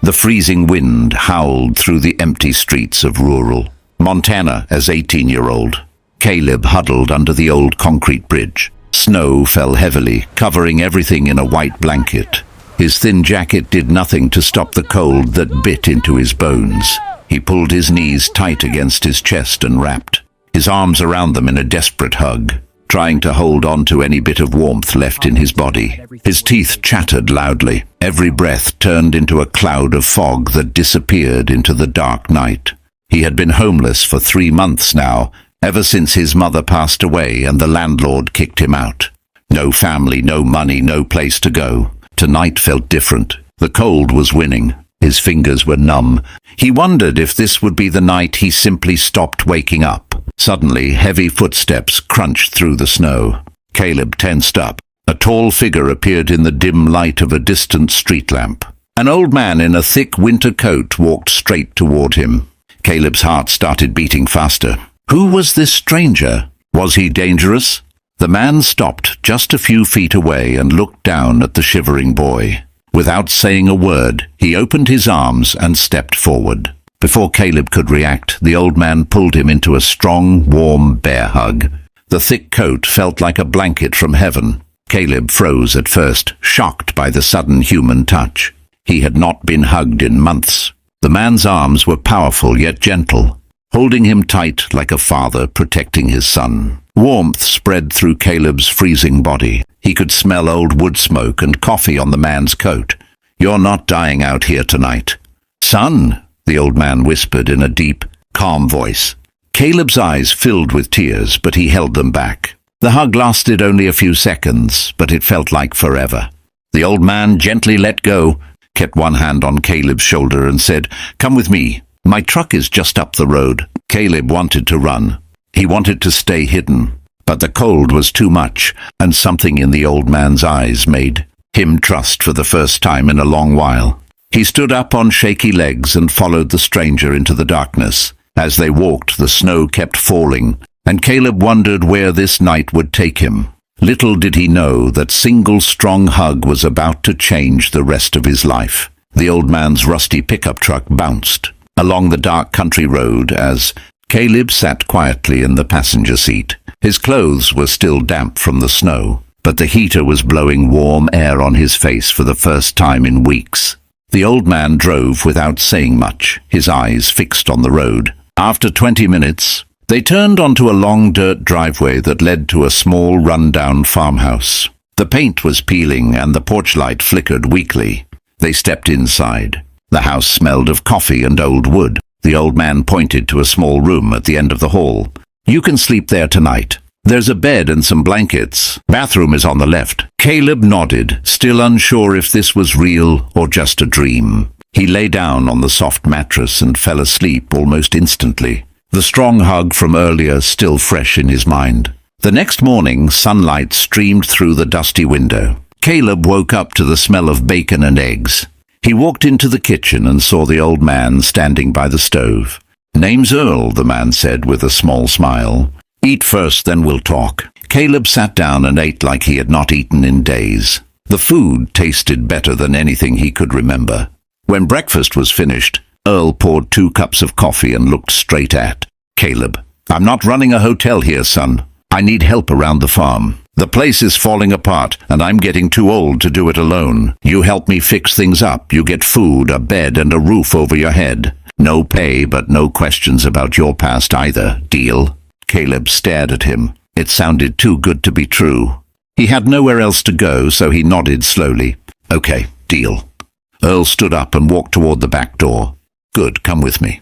The freezing wind howled through the empty streets of rural Montana as 18-year-old. Caleb huddled under the old concrete bridge. Snow fell heavily, covering everything in a white blanket. His thin jacket did nothing to stop the cold that bit into his bones. He pulled his knees tight against his chest and wrapped his arms around them in a desperate hug, trying to hold on to any bit of warmth left in his body. His teeth chattered loudly. Every breath turned into a cloud of fog that disappeared into the dark night. He had been homeless for 3 months now, ever since his mother passed away and the landlord kicked him out. No family, no money, no place to go. Tonight felt different. The cold was winning. His fingers were numb. He wondered if this would be the night he simply stopped waking up. Suddenly, heavy footsteps crunched through the snow. Caleb tensed up. A tall figure appeared in the dim light of a distant street lamp. An old man in a thick winter coat walked straight toward him. Caleb's heart started beating faster. Who was this stranger? Was he dangerous? The man stopped just a few feet away and looked down at the shivering boy. Without saying a word, he opened his arms and stepped forward. Before Caleb could react, the old man pulled him into a strong, warm bear hug. The thick coat felt like a blanket from heaven. Caleb froze at first, shocked by the sudden human touch. He had not been hugged in months. The man's arms were powerful yet gentle, holding him tight like a father protecting his son. Warmth spread through Caleb's freezing body. He could smell old wood smoke and coffee on the man's coat. "You're not dying out here tonight." "Son," the old man whispered in a deep, calm voice. Caleb's eyes filled with tears, but he held them back. The hug lasted only a few seconds, but it felt like forever. The old man gently let go, kept one hand on Caleb's shoulder and said, "Come with me. My truck is just up the road." Caleb wanted to run. He wanted to stay hidden, but the cold was too much, and something in the old man's eyes made him trust for the first time in a long while. He stood up on shaky legs and followed the stranger into the darkness. As they walked, the snow kept falling, and Caleb wondered where this night would take him. Little did he know that single strong hug was about to change the rest of his life. The old man's rusty pickup truck bounced along the dark country road as Caleb sat quietly in the passenger seat. His clothes were still damp from the snow, but the heater was blowing warm air on his face for the first time in weeks. The old man drove without saying much, his eyes fixed on the road. After 20 minutes, they turned onto a long dirt driveway that led to a small run-down farmhouse. The paint was peeling and the porch light flickered weakly. They stepped inside. The house smelled of coffee and old wood. The old man pointed to a small room at the end of the hall. "You can sleep there tonight. There's a bed and some blankets. Bathroom is on the left." Caleb nodded, still unsure if this was real or just a dream. He lay down on the soft mattress and fell asleep almost instantly, the strong hug from earlier still fresh in his mind. The next morning, sunlight streamed through the dusty window. Caleb woke up to the smell of bacon and eggs. He walked into the kitchen and saw the old man standing by the stove. "Name's Earl," the man said with a small smile. "Eat first, then we'll talk." Caleb sat down and ate like he had not eaten in days. The food tasted better than anything he could remember. When breakfast was finished, Earl poured 2 cups of coffee and looked straight at Caleb. "I'm not running a hotel here, son. I need help around the farm. The place is falling apart, and I'm getting too old to do it alone. You help me fix things up. You get food, a bed, and a roof over your head. No pay, but no questions about your past either. Deal?" Caleb stared at him. It sounded too good to be true. He had nowhere else to go, so he nodded slowly. "Okay, deal." Earl stood up and walked toward the back door. "Good, come with me."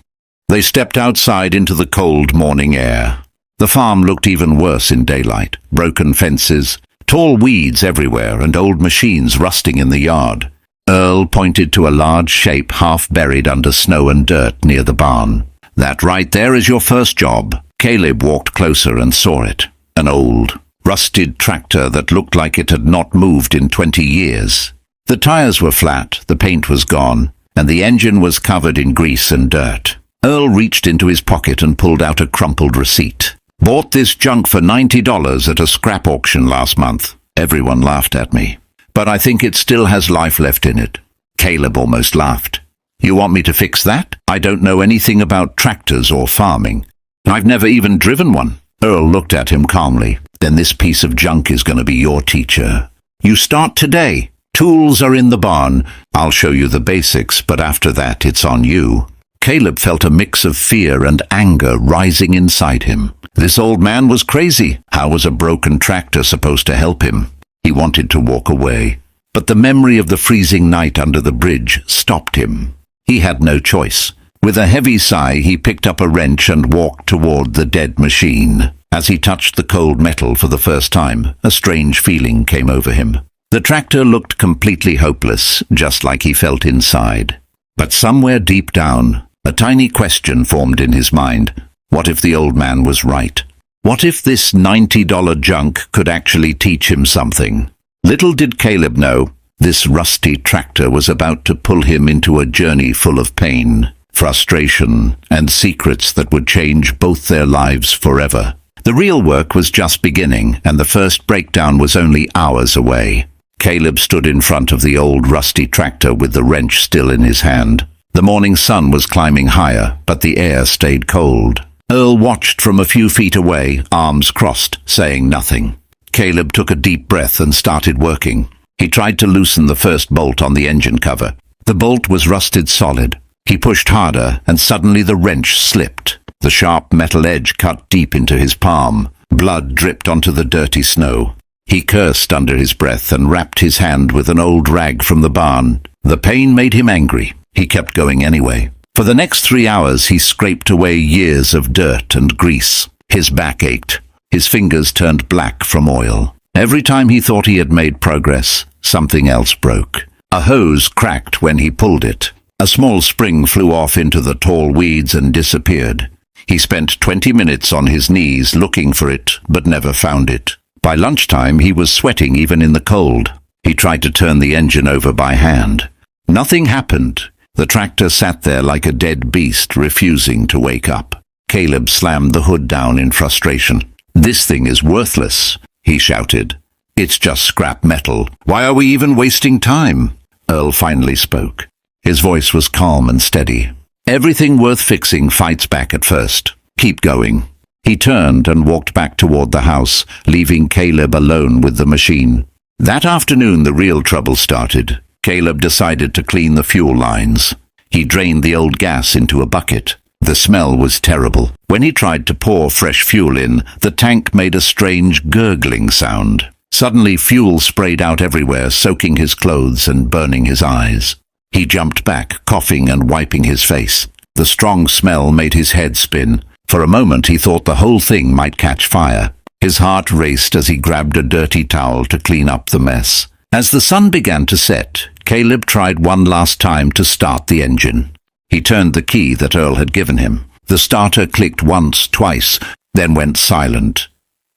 They stepped outside into the cold morning air. The farm looked even worse in daylight. Broken fences, tall weeds everywhere, and old machines rusting in the yard. Earl pointed to a large shape half buried under snow and dirt near the barn. "That right there is your first job." Caleb walked closer and saw it. An old, rusted tractor that looked like it had not moved in 20 years. The tires were flat, the paint was gone, and the engine was covered in grease and dirt. Earl reached into his pocket and pulled out a crumpled receipt. "Bought this junk for $90 at a scrap auction last month." Everyone laughed at me. "But I think it still has life left in it." Caleb almost laughed. You want me to fix that? I don't know anything about tractors or farming. I've never even driven one. Earl looked at him calmly. Then this piece of junk is going to be your teacher. You start today. Tools are in the barn. I'll show you the basics, but after that, it's on you. Caleb felt a mix of fear and anger rising inside him. This old man was crazy. How was a broken tractor supposed to help him? He wanted to walk away, but the memory of the freezing night under the bridge stopped him. He had no choice. With a heavy sigh, he picked up a wrench and walked toward the dead machine. As he touched the cold metal for the first time, a strange feeling came over him. The tractor looked completely hopeless, just like he felt inside. But somewhere deep down, a tiny question formed in his mind. What if the old man was right? What if this $90 junk could actually teach him something? Little did Caleb know, this rusty tractor was about to pull him into a journey full of pain, frustration, and secrets that would change both their lives forever. The real work was just beginning, and the first breakdown was only hours away. Caleb stood in front of the old rusty tractor with the wrench still in his hand. The morning sun was climbing higher, but the air stayed cold. Earl watched from a few feet away, arms crossed, saying nothing. Caleb took a deep breath and started working. He tried to loosen the first bolt on the engine cover. The bolt was rusted solid. He pushed harder, and suddenly the wrench slipped. The sharp metal edge cut deep into his palm. Blood dripped onto the dirty snow. He cursed under his breath and wrapped his hand with an old rag from the barn. The pain made him angry. He kept going anyway. For the next 3 hours he scraped away years of dirt and grease. His back ached. His fingers turned black from oil. Every time he thought he had made progress, something else broke. A hose cracked when he pulled it. A small spring flew off into the tall weeds and disappeared. He spent 20 minutes on his knees looking for it, but never found it. By lunchtime he was sweating even in the cold. He tried to turn the engine over by hand. Nothing happened. The tractor sat there like a dead beast, refusing to wake up. Caleb slammed the hood down in frustration. "This thing is worthless," he shouted. "It's just scrap metal. Why are we even wasting time?" Earl finally spoke. His voice was calm and steady. "Everything worth fixing fights back at first. Keep going." He turned and walked back toward the house, leaving Caleb alone with the machine. That afternoon the real trouble started. Caleb decided to clean the fuel lines. He drained the old gas into a bucket. The smell was terrible. When he tried to pour fresh fuel in, the tank made a strange gurgling sound. Suddenly fuel sprayed out everywhere, soaking his clothes and burning his eyes. He jumped back, coughing and wiping his face. The strong smell made his head spin. For a moment he thought the whole thing might catch fire. His heart raced as he grabbed a dirty towel to clean up the mess. As the sun began to set, Caleb tried one last time to start the engine. He turned the key that Earl had given him. The starter clicked once, twice, then went silent.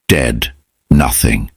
Dead. Nothing.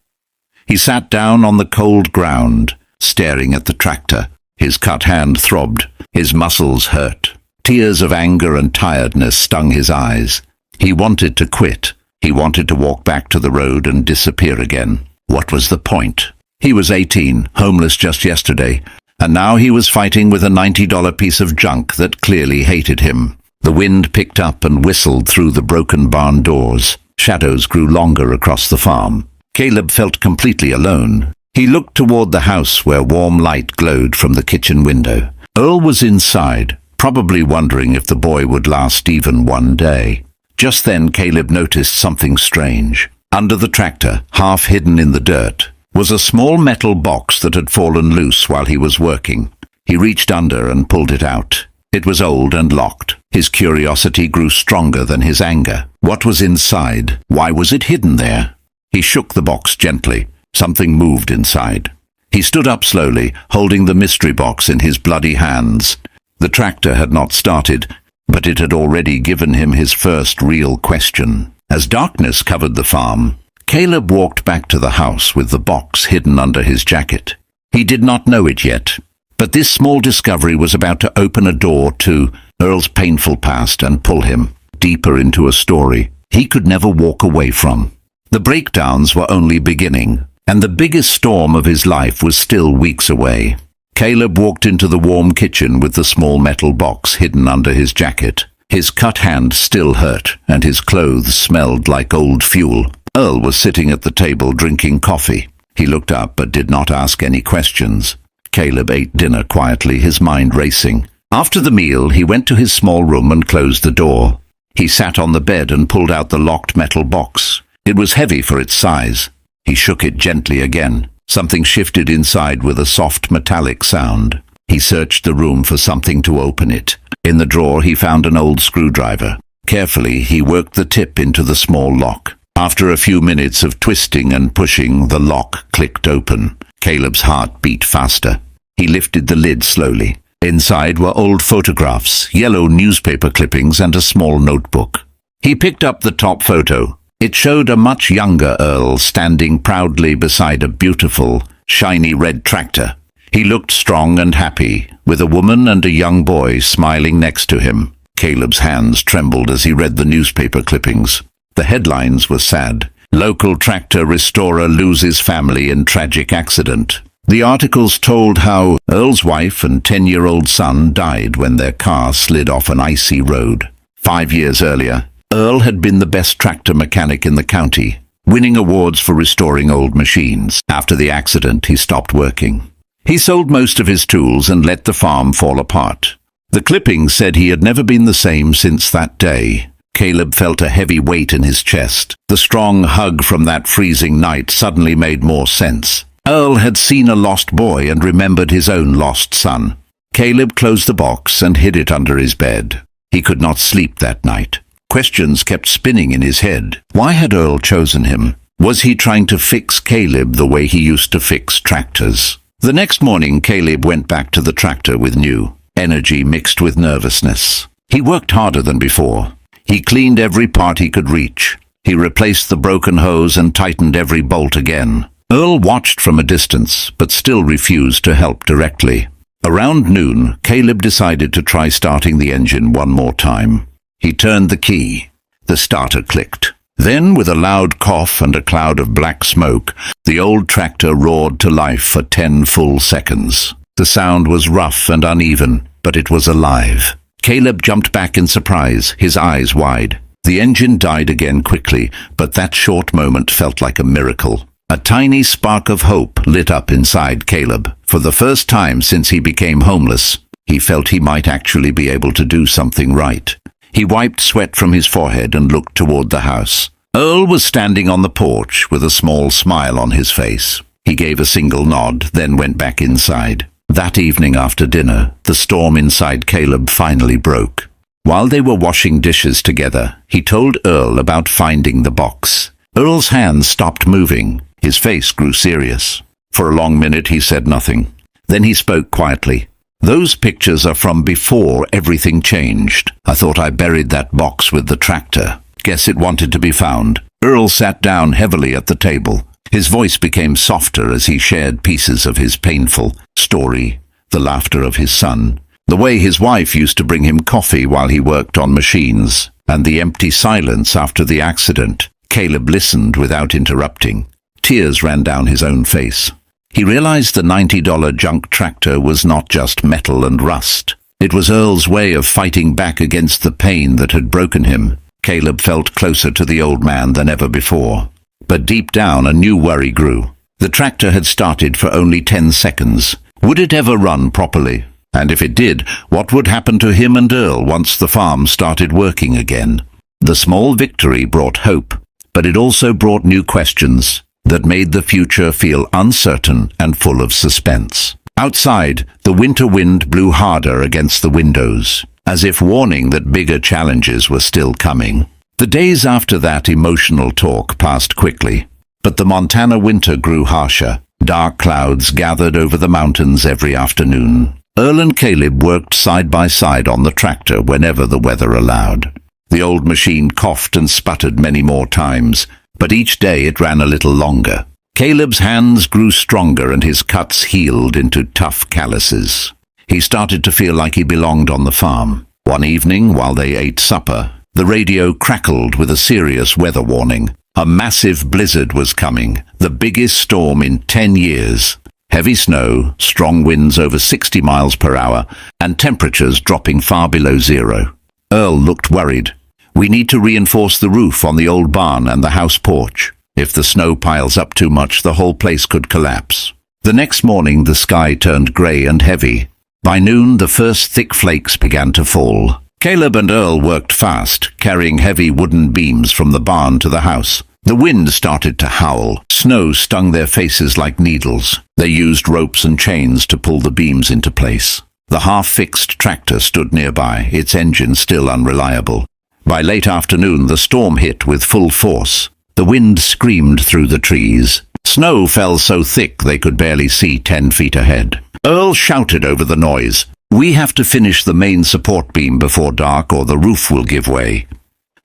He sat down on the cold ground, staring at the tractor. His cut hand throbbed. His muscles hurt. Tears of anger and tiredness stung his eyes. He wanted to quit. He wanted to walk back to the road and disappear again. What was the point? He was 18, homeless just yesterday, and now he was fighting with a $90 piece of junk that clearly hated him. The wind picked up and whistled through the broken barn doors. Shadows grew longer across the farm. Caleb felt completely alone. He looked toward the house where warm light glowed from the kitchen window. Earl was inside, probably wondering if the boy would last even one day. Just then Caleb noticed something strange. Under the tractor, half hidden in the dirt, was a small metal box that had fallen loose while he was working. He reached under and pulled it out. It was old and locked. His curiosity grew stronger than his anger. What was inside? Why was it hidden there? He shook the box gently. Something moved inside. He stood up slowly, holding the mystery box in his bloody hands. The tractor had not started, but it had already given him his first real question. As darkness covered the farm, Caleb walked back to the house with the box hidden under his jacket. He did not know it yet, but this small discovery was about to open a door to Earl's painful past and pull him deeper into a story he could never walk away from. The breakdowns were only beginning, and the biggest storm of his life was still weeks away. Caleb walked into the warm kitchen with the small metal box hidden under his jacket. His cut hand still hurt, and his clothes smelled like old fuel. Earl was sitting at the table drinking coffee. He looked up but did not ask any questions. Caleb ate dinner quietly, his mind racing. After the meal, he went to his small room and closed the door. He sat on the bed and pulled out the locked metal box. It was heavy for its size. He shook it gently again. Something shifted inside with a soft metallic sound. He searched the room for something to open it. In the drawer he found an old screwdriver. Carefully he worked the tip into the small lock. After a few minutes of twisting and pushing, the lock clicked open. Caleb's heart beat faster. He lifted the lid slowly. Inside were old photographs, yellow newspaper clippings, and a small notebook. He picked up the top photo. It showed a much younger Earl standing proudly beside a beautiful, shiny red tractor. He looked strong and happy, with a woman and a young boy smiling next to him. Caleb's hands trembled as he read the newspaper clippings. The headlines were sad. Local tractor restorer loses family in tragic accident. The articles told how Earl's wife and 10-year-old son died when their car slid off an icy road. 5 years earlier, Earl had been the best tractor mechanic in the county, winning awards for restoring old machines. After the accident, he stopped working. He sold most of his tools and let the farm fall apart. The clippings said he had never been the same since that day. Caleb felt a heavy weight in his chest. The strong hug from that freezing night suddenly made more sense. Earl had seen a lost boy and remembered his own lost son. Caleb closed the box and hid it under his bed. He could not sleep that night. Questions kept spinning in his head. Why had Earl chosen him? Was he trying to fix Caleb the way he used to fix tractors? The next morning, Caleb went back to the tractor with new energy mixed with nervousness. He worked harder than before. He cleaned every part he could reach. He replaced the broken hose and tightened every bolt again. Earl watched from a distance, but still refused to help directly. Around noon, Caleb decided to try starting the engine one more time. He turned the key. The starter clicked. Then, with a loud cough and a cloud of black smoke, the old tractor roared to life for 10 full seconds. The sound was rough and uneven, but it was alive. Caleb jumped back in surprise, his eyes wide. The engine died again quickly, but that short moment felt like a miracle. A tiny spark of hope lit up inside Caleb. For the first time since he became homeless, he felt he might actually be able to do something right. He wiped sweat from his forehead and looked toward the house. Earl was standing on the porch with a small smile on his face. He gave a single nod, then went back inside. That evening after dinner, the storm inside Caleb finally broke. While they were washing dishes together, he told Earl about finding the box. Earl's hands stopped moving. His face grew serious. For a long minute he said nothing. Then he spoke quietly. "Those pictures are from before everything changed. I thought I buried that box with the tractor. Guess it wanted to be found." Earl sat down heavily at the table. His voice became softer as he shared pieces of his painful story, the laughter of his son, the way his wife used to bring him coffee while he worked on machines, and the empty silence after the accident. Caleb listened without interrupting. Tears ran down his own face. He realized the $90 junk tractor was not just metal and rust. It was Earl's way of fighting back against the pain that had broken him. Caleb felt closer to the old man than ever before. But deep down, a new worry grew. The tractor had started for only 10 seconds. Would it ever run properly? And if it did, what would happen to him and Earl once the farm started working again? The small victory brought hope, but it also brought new questions that made the future feel uncertain and full of suspense. Outside, the winter wind blew harder against the windows, as if warning that bigger challenges were still coming. The days after that emotional talk passed quickly, but the Montana winter grew harsher. Dark clouds gathered over the mountains every afternoon. Earl and Caleb worked side by side on the tractor whenever the weather allowed. The old machine coughed and sputtered many more times, but each day it ran a little longer. Caleb's hands grew stronger and his cuts healed into tough calluses. He started to feel like he belonged on the farm. One evening, while they ate supper, the radio crackled with a serious weather warning. A massive blizzard was coming, the biggest storm in 10 years. Heavy snow, strong winds over 60 miles per hour, and temperatures dropping far below zero. Earl looked worried. "We need to reinforce the roof on the old barn and the house porch. If the snow piles up too much, the whole place could collapse." The next morning, the sky turned grey and heavy. By noon, the first thick flakes began to fall. Caleb and Earl worked fast, carrying heavy wooden beams from the barn to the house. The wind started to howl. Snow stung their faces like needles. They used ropes and chains to pull the beams into place. The half-fixed tractor stood nearby, its engine still unreliable. By late afternoon, the storm hit with full force. The wind screamed through the trees. Snow fell so thick they could barely see 10 feet ahead. Earl shouted over the noise, "We have to finish the main support beam before dark or the roof will give way."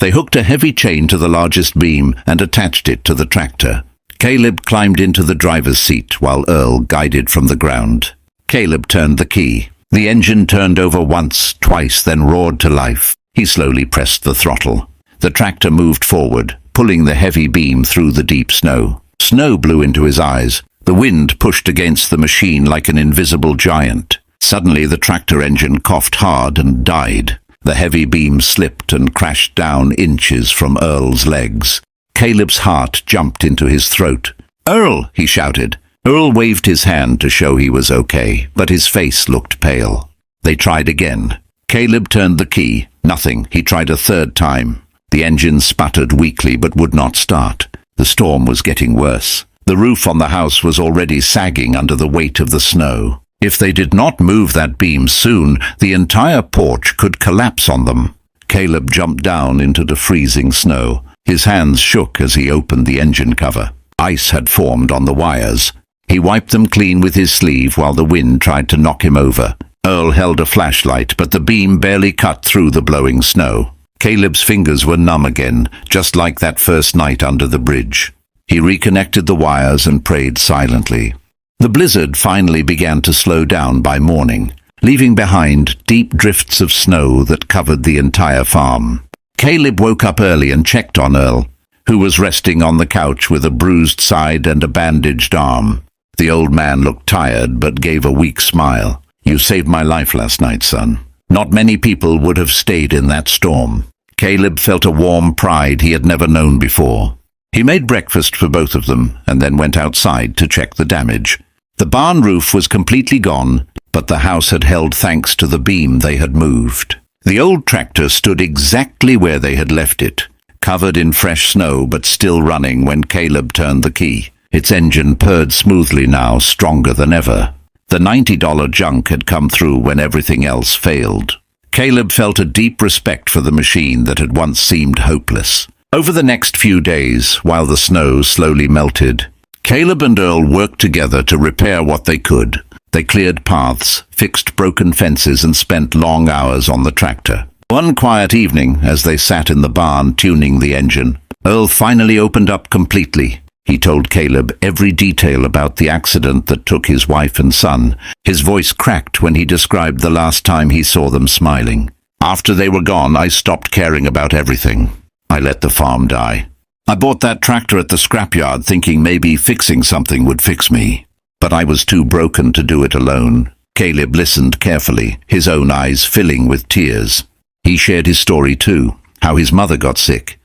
They hooked a heavy chain to the largest beam and attached it to the tractor. Caleb climbed into the driver's seat while Earl guided from the ground. Caleb turned the key. The engine turned over once, twice, then roared to life. He slowly pressed the throttle. The tractor moved forward, pulling the heavy beam through the deep snow. Snow blew into his eyes. The wind pushed against the machine like an invisible giant. Suddenly the tractor engine coughed hard and died. The heavy beam slipped and crashed down inches from Earl's legs. Caleb's heart jumped into his throat. "Earl!" he shouted. Earl waved his hand to show he was okay, but his face looked pale. They tried again. Caleb turned the key. Nothing. He tried a third time. The engine sputtered weakly but would not start. The storm was getting worse. The roof on the house was already sagging under the weight of the snow. If they did not move that beam soon, the entire porch could collapse on them. Caleb jumped down into the freezing snow. His hands shook as he opened the engine cover. Ice had formed on the wires. He wiped them clean with his sleeve while the wind tried to knock him over. Earl held a flashlight, but the beam barely cut through the blowing snow. Caleb's fingers were numb again, just like that first night under the bridge. He reconnected the wires and prayed silently. The blizzard finally began to slow down by morning, leaving behind deep drifts of snow that covered the entire farm. Caleb woke up early and checked on Earl, who was resting on the couch with a bruised side and a bandaged arm. The old man looked tired but gave a weak smile. "You saved my life last night, son. Not many people would have stayed in that storm." Caleb felt a warm pride he had never known before. He made breakfast for both of them and then went outside to check the damage. The barn roof was completely gone, but the house had held thanks to the beam they had moved. The old tractor stood exactly where they had left it, covered in fresh snow but still running when Caleb turned the key. Its engine purred smoothly now, stronger than ever. The $90 junk had come through when everything else failed. Caleb felt a deep respect for the machine that had once seemed hopeless. Over the next few days, while the snow slowly melted, Caleb and Earl worked together to repair what they could. They cleared paths, fixed broken fences, and spent long hours on the tractor. One quiet evening, as they sat in the barn tuning the engine, Earl finally opened up completely. He told Caleb every detail about the accident that took his wife and son. His voice cracked when he described the last time he saw them smiling. "After they were gone, I stopped caring about everything. I let the farm die. I bought that tractor at the scrapyard thinking maybe fixing something would fix me. But I was too broken to do it alone." Caleb listened carefully, his own eyes filling with tears. He shared his story too, how his mother got sick,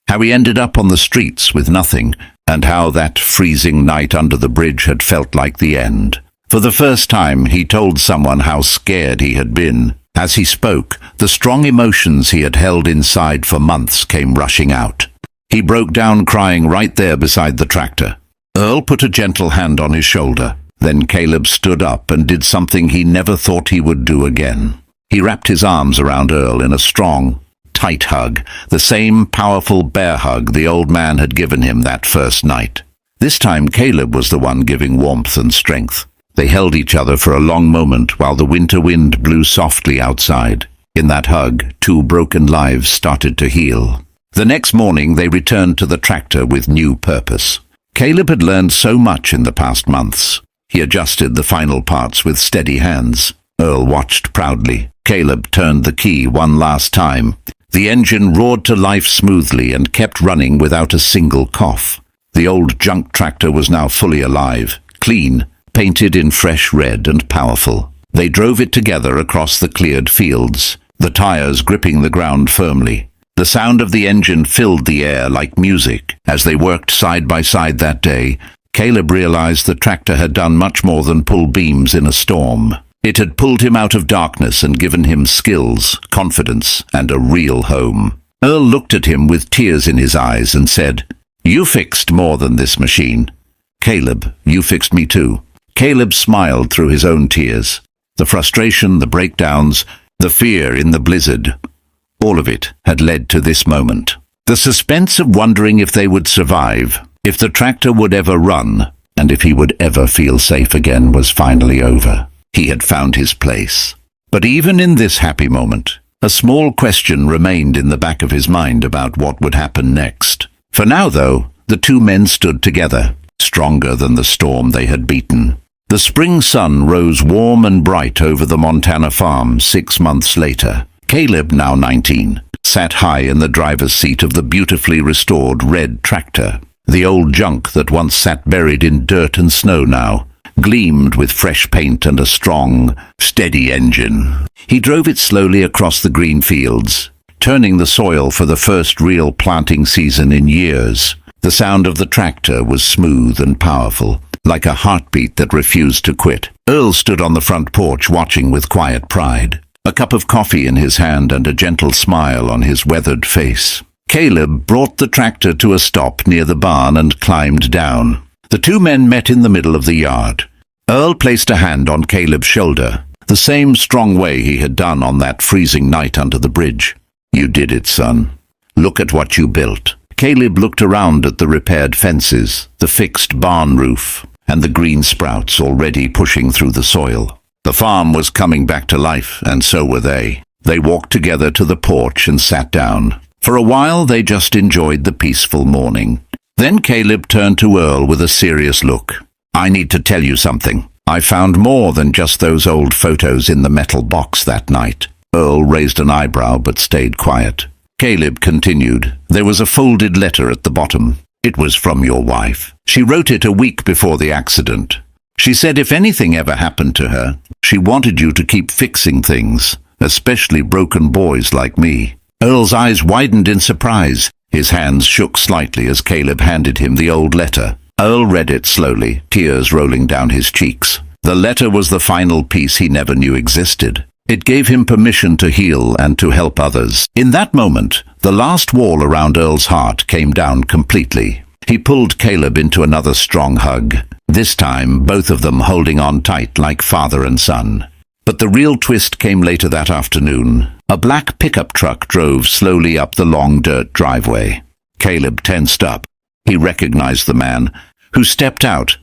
how he ended up on the streets with nothing, and how that freezing night under the bridge had felt like the end. For the first time, he told someone how scared he had been. As he spoke, the strong emotions he had held inside for months came rushing out. He broke down crying right there beside the tractor. Earl put a gentle hand on his shoulder. Then Caleb stood up and did something he never thought he would do again. He wrapped his arms around Earl in a strong, tight hug, the same powerful bear hug the old man had given him that first night. This time Caleb was the one giving warmth and strength. They held each other for a long moment while the winter wind blew softly outside. In that hug, two broken lives started to heal. The next morning they returned to the tractor with new purpose. Caleb had learned so much in the past months. He adjusted the final parts with steady hands. Earl watched proudly. Caleb turned the key one last time. The engine roared to life smoothly and kept running without a single cough. The old junk tractor was now fully alive, clean, painted in fresh red and powerful. They drove it together across the cleared fields, the tires gripping the ground firmly. The sound of the engine filled the air like music. As they worked side by side that day, Caleb realized the tractor had done much more than pull beams in a storm. It had pulled him out of darkness and given him skills, confidence, and a real home. Earl looked at him with tears in his eyes and said, "You fixed more than this machine. Caleb, you fixed me too." Caleb smiled through his own tears. The frustration, the breakdowns, the fear in the blizzard, all of it had led to this moment. The suspense of wondering if they would survive, if the tractor would ever run, and if he would ever feel safe again was finally over. He had found his place. But even in this happy moment, a small question remained in the back of his mind about what would happen next. For now, though, the two men stood together, stronger than the storm they had beaten. The spring sun rose warm and bright over the Montana farm 6 months later. Caleb, now 19, sat high in the driver's seat of the beautifully restored red tractor. The old junk that once sat buried in dirt and snow now gleamed with fresh paint and a strong, steady engine. He drove it slowly across the green fields, turning the soil for the first real planting season in years. The sound of the tractor was smooth and powerful, like a heartbeat that refused to quit. Earl stood on the front porch watching with quiet pride, a cup of coffee in his hand and a gentle smile on his weathered face. Caleb brought the tractor to a stop near the barn and climbed down. The two men met in the middle of the yard. Earl placed a hand on Caleb's shoulder, the same strong way he had done on that freezing night under the bridge. "You did it, son. Look at what you built." Caleb looked around at the repaired fences, the fixed barn roof, and the green sprouts already pushing through the soil. The farm was coming back to life, and so were they. They walked together to the porch and sat down. For a while they just enjoyed the peaceful morning. Then Caleb turned to Earl with a serious look. "I need to tell you something. I found more than just those old photos in the metal box that night." Earl raised an eyebrow but stayed quiet. Caleb continued. "There was a folded letter at the bottom. It was from your wife. She wrote it a week before the accident. She said if anything ever happened to her, she wanted you to keep fixing things, especially broken boys like me." Earl's eyes widened in surprise. His hands shook slightly as Caleb handed him the old letter. Earl read it slowly, tears rolling down his cheeks. The letter was the final piece he never knew existed. It gave him permission to heal and to help others. In that moment, the last wall around Earl's heart came down completely. He pulled Caleb into another strong hug, this time both of them holding on tight like father and son. But the real twist came later that afternoon. A black pickup truck drove slowly up the long dirt driveway. Caleb tensed up. He recognized the man who stepped out.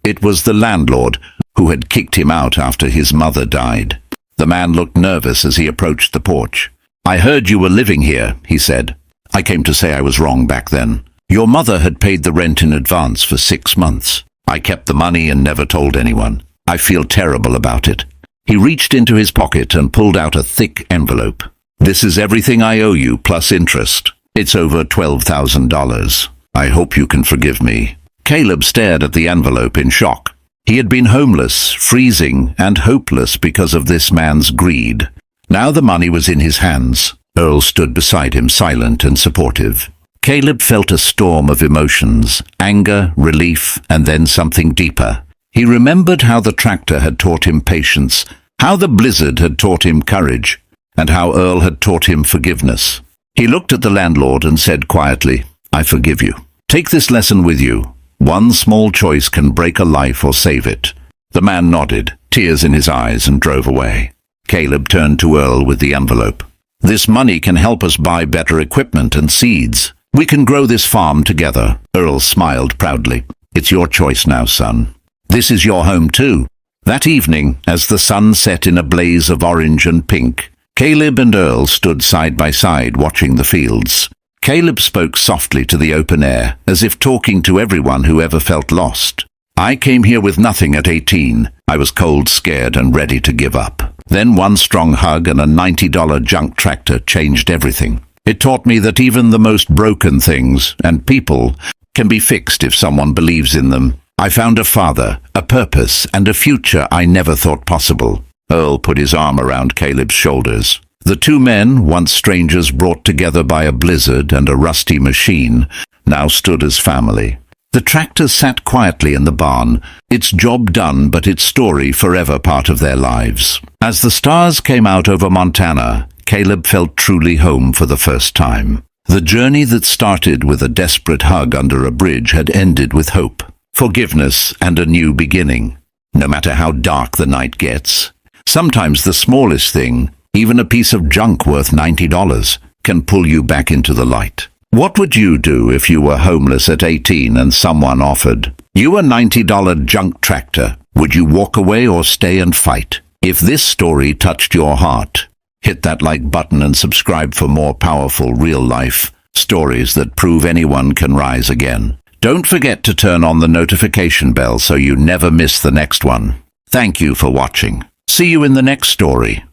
It was the landlord who had kicked him out after his mother died. The man looked nervous as he approached the porch. "I heard you were living here," he said. "I came to say I was wrong back then. Your mother had paid the rent in advance for 6 months. I kept the money and never told anyone. I feel terrible about it." He reached into his pocket and pulled out a thick envelope. "This is everything I owe you, plus interest. It's over $12,000. I hope you can forgive me." Caleb stared at the envelope in shock. He had been homeless, freezing, and hopeless because of this man's greed. Now the money was in his hands. Earl stood beside him, silent and supportive. Caleb felt a storm of emotions, anger, relief, and then something deeper. He remembered how the tractor had taught him patience, how the blizzard had taught him courage, and how Earl had taught him forgiveness. He looked at the landlord and said quietly, "I forgive you. Take this lesson with you. One small choice can break a life or save it." The man nodded, tears in his eyes, and drove away. Caleb turned to Earl with the envelope. "This money can help us buy better equipment and seeds. We can grow this farm together." Earl smiled proudly. "It's your choice now, son. This is your home too." That evening, as the sun set in a blaze of orange and pink, Caleb and Earl stood side by side watching the fields. Caleb spoke softly to the open air, as if talking to everyone who ever felt lost. "I came here with nothing at 18. I was cold, scared, and ready to give up. Then one strong hug and a $90 junk tractor changed everything. It taught me that even the most broken things and people can be fixed if someone believes in them. I found a father, a purpose, and a future I never thought possible. Earl put his arm around Caleb's shoulders. The two men, once strangers brought together by a blizzard and a rusty machine, now stood as family. The tractor sat quietly in the barn, its job done but its story forever part of their lives. As the stars came out over Montana, Caleb felt truly home for the first time. The journey that started with a desperate hug under a bridge had ended with hope, forgiveness, and a new beginning. No matter how dark the night gets, sometimes the smallest thing, even a piece of junk worth $90, can pull you back into the light. What would you do if you were homeless at 18 and someone offered you a $90 junk tractor? Would you walk away or stay and fight? If this story touched your heart, hit that like button and subscribe for more powerful real-life stories that prove anyone can rise again. Don't forget to turn on the notification bell so you never miss the next one. Thank you for watching. See you in the next story.